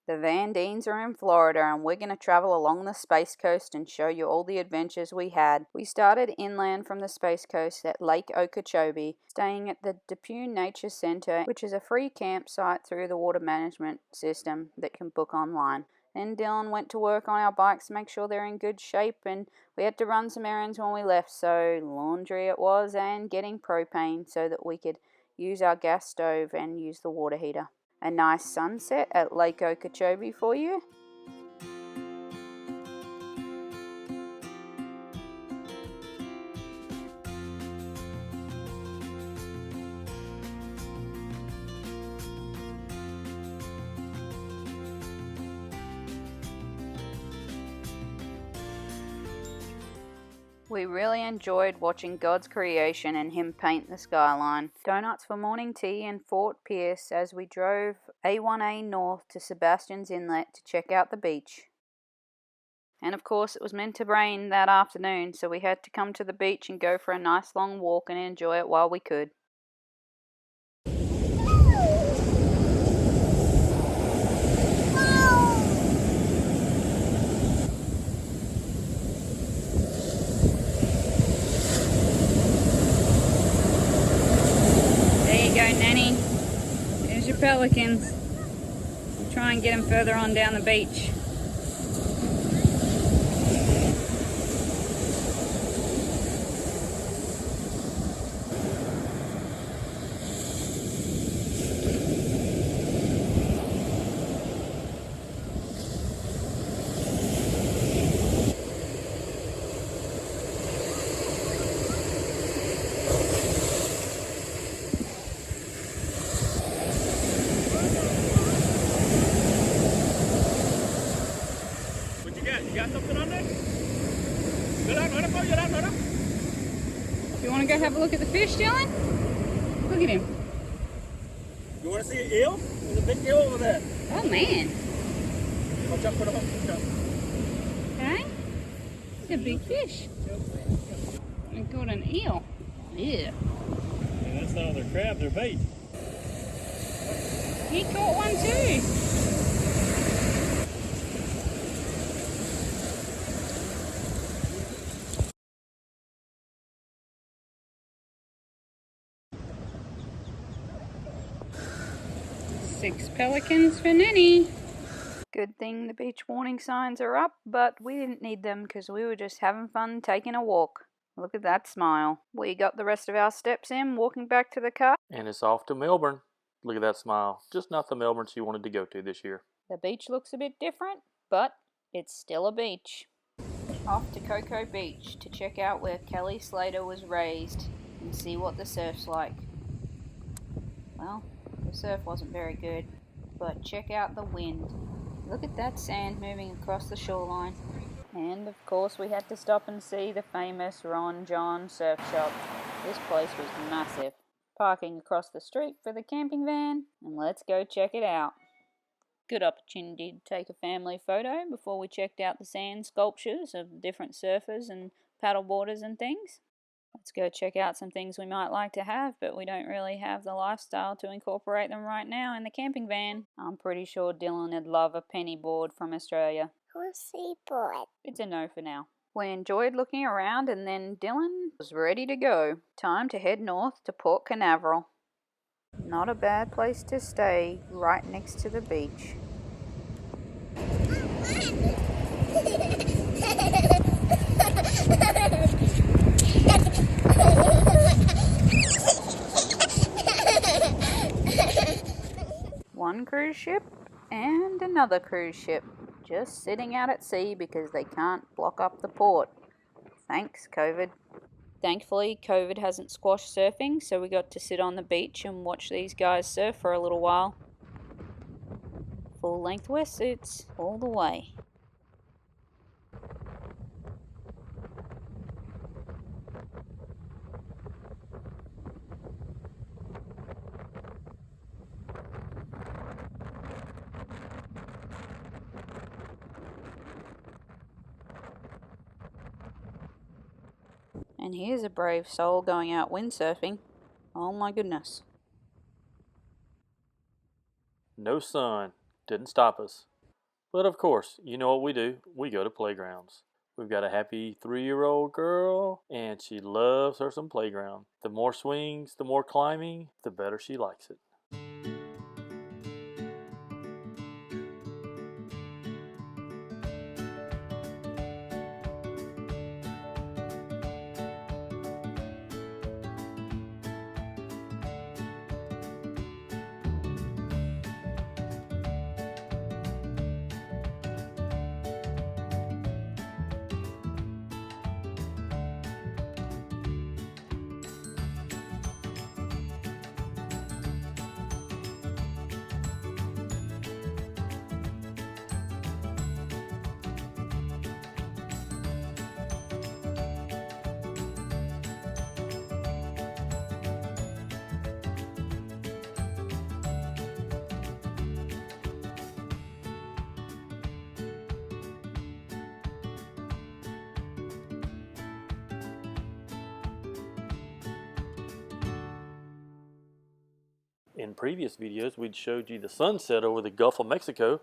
The TheVanDeans are in Florida, and we're going to travel along the Space Coast and show you all the adventures we had. We started inland from the Space Coast at Lake Okeechobee, staying at the DePune Nature Center, which is a free campsite through the water management system that can book online. Then Dylan went to work on our bikes to make sure they're in good shape, and we had to run some errands when we left, so laundry it was and getting propane so that we could use our gas stove and use the water heater. A nice sunset at Lake Okeechobee for you. We really enjoyed watching God's creation and him paint the skyline. Donuts for morning tea in Fort Pierce as we drove A1A north to Sebastian's Inlet to check out the beach. And of course it was meant to rain that afternoon, so we had to come to the beach and go for a nice long walk and enjoy it while we could. Go, Nanny. There's your pelicans. We'll try and get them further on down the beach. You want to go have a look at the fish, Dylan? Look at him. You want to see an eel? There's a big eel over there. Oh man. Watch out for the hook. Okay. It's a big fish. We got an eel. Yeah. And that's not another crab, they're bait. He caught one too. Six pelicans for Nanny. Good thing the beach warning signs are up, but we didn't need them because we were just having fun taking a walk. Look at that smile. We got the rest of our steps in, walking back to the car. And it's off to Melbourne. Look at that smile. Just not the Melbourne she wanted to go to this year. The beach looks a bit different, but it's still a beach. Off to Cocoa Beach to check out where Kelly Slater was raised and see what the surf's like. Well, the surf wasn't very good, but check out the wind. Look at that sand moving across the shoreline. And of course we had to stop and see the famous Ron John surf shop. This place was massive. Parking across the street for the camping van, and let's go check it out. Good opportunity to take a family photo before we checked out the sand sculptures of different surfers and paddleboarders and things. Let's go check out some things we might like to have, but we don't really have the lifestyle to incorporate them right now in the camping van. I'm pretty sure Dylan would love a penny board from Australia. Or seaboard. It's a no for now. We enjoyed looking around, and then Dylan was ready to go. Time to head north to Port Canaveral. Not a bad place to stay, right next to the beach. One cruise ship and another cruise ship, just sitting out at sea because they can't block up the port. Thanks, COVID. Thankfully, COVID hasn't squashed surfing, so we got to sit on the beach and watch these guys surf for a little while. Full-length wetsuits all the way. And here's a brave soul going out windsurfing. Oh my goodness. No sun. Didn't stop us. But of course, you know what we do. We go to playgrounds. We've got a happy 3-year-old girl, and she loves her some playground. The more swings, the more climbing, the better she likes it. In previous videos, we'd showed you the sunset over the Gulf of Mexico.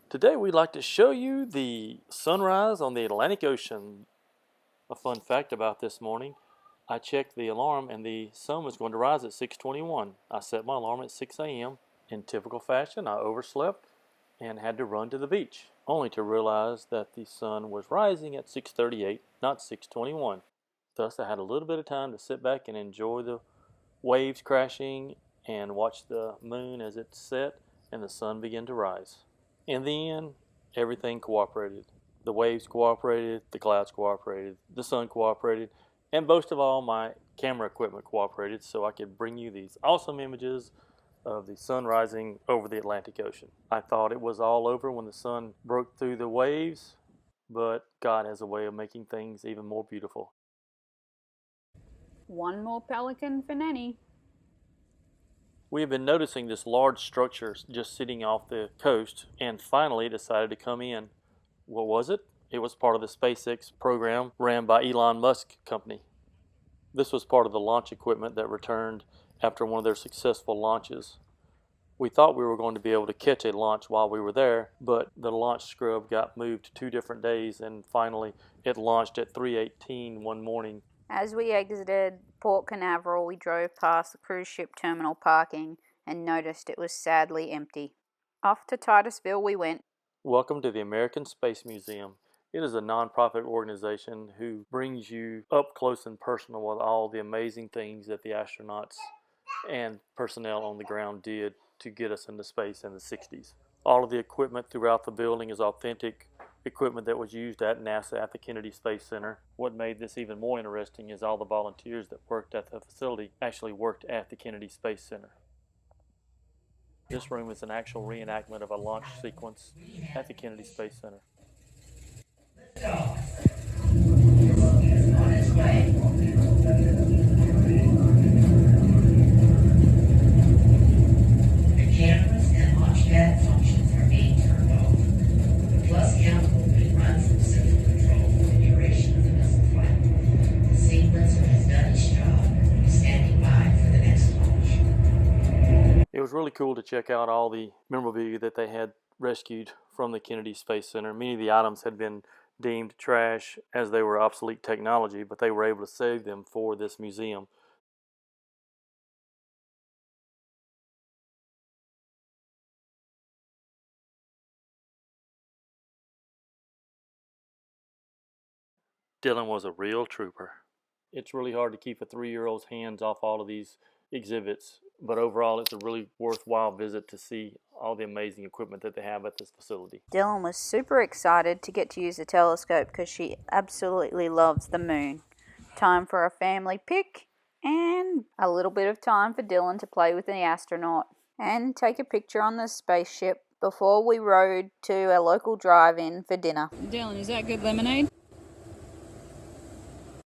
Today, we'd like to show you the sunrise on the Atlantic Ocean. A fun fact about this morning, I checked the alarm and the sun was going to rise at 6:21. I set my alarm at 6 a.m. In typical fashion, I overslept and had to run to the beach, only to realize that the sun was rising at 6:38, not 6:21. Thus, I had a little bit of time to sit back and enjoy the waves crashing and watch the moon as it set and the sun begin to rise. In the end, everything cooperated. The waves cooperated, the clouds cooperated, the sun cooperated, and most of all, my camera equipment cooperated so I could bring you these awesome images of the sun rising over the Atlantic Ocean. I thought it was all over when the sun broke through the waves, but God has a way of making things even more beautiful. One more pelican for Nanny. We have been noticing this large structure just sitting off the coast and finally decided to come in. What was it? It was part of the SpaceX program ran by Elon Musk company. This was part of the launch equipment that returned after one of their successful launches. We thought we were going to be able to catch a launch while we were there, but the launch scrub got moved 2 different days and finally it launched at 3:18 one morning. As we exited Port Canaveral, we drove past the cruise ship terminal parking and noticed it was sadly empty. Off to Titusville we went. Welcome to the American Space Museum. It is a nonprofit organization who brings you up close and personal with all the amazing things that the astronauts and personnel on the ground did to get us into space in the 60s. All of the equipment throughout the building is authentic equipment that was used at NASA at the Kennedy Space Center. What made this even more interesting is all the volunteers that worked at the facility actually worked at the Kennedy Space Center. This room is an actual reenactment of a launch sequence at the Kennedy Space Center. The cameras and launch pad functions are being turned off. The plus count will be run from central control for the duration of the missile flight. The sequencer has done its job, standing by for the next launch. It was really cool to check out all the memorabilia that they had rescued from the Kennedy Space Center. Many of the items had been deemed trash as they were obsolete technology, but they were able to save them for this museum. Dylan was a real trooper. It's really hard to keep a 3-year-old's hands off all of these exhibits, but overall it's a really worthwhile visit to see all the amazing equipment that they have at this facility. Dylan was super excited to get to use the telescope because she absolutely loves the moon. Time for a family pic and a little bit of time for Dylan to play with the astronaut and take a picture on the spaceship before we rode to a local drive-in for dinner. Dylan, is that good lemonade?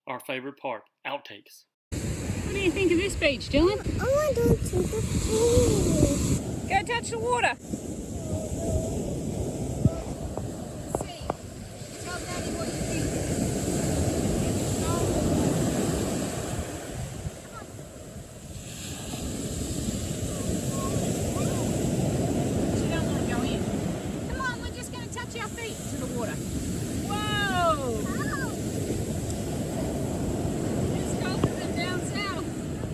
Our favorite part, Outtakes. What do you think of this beach, Dylan? I want to go to the pool. Go touch the water. Tell Daddy what you think. She don't want to go in. Come on, we're just going to our feet to the water.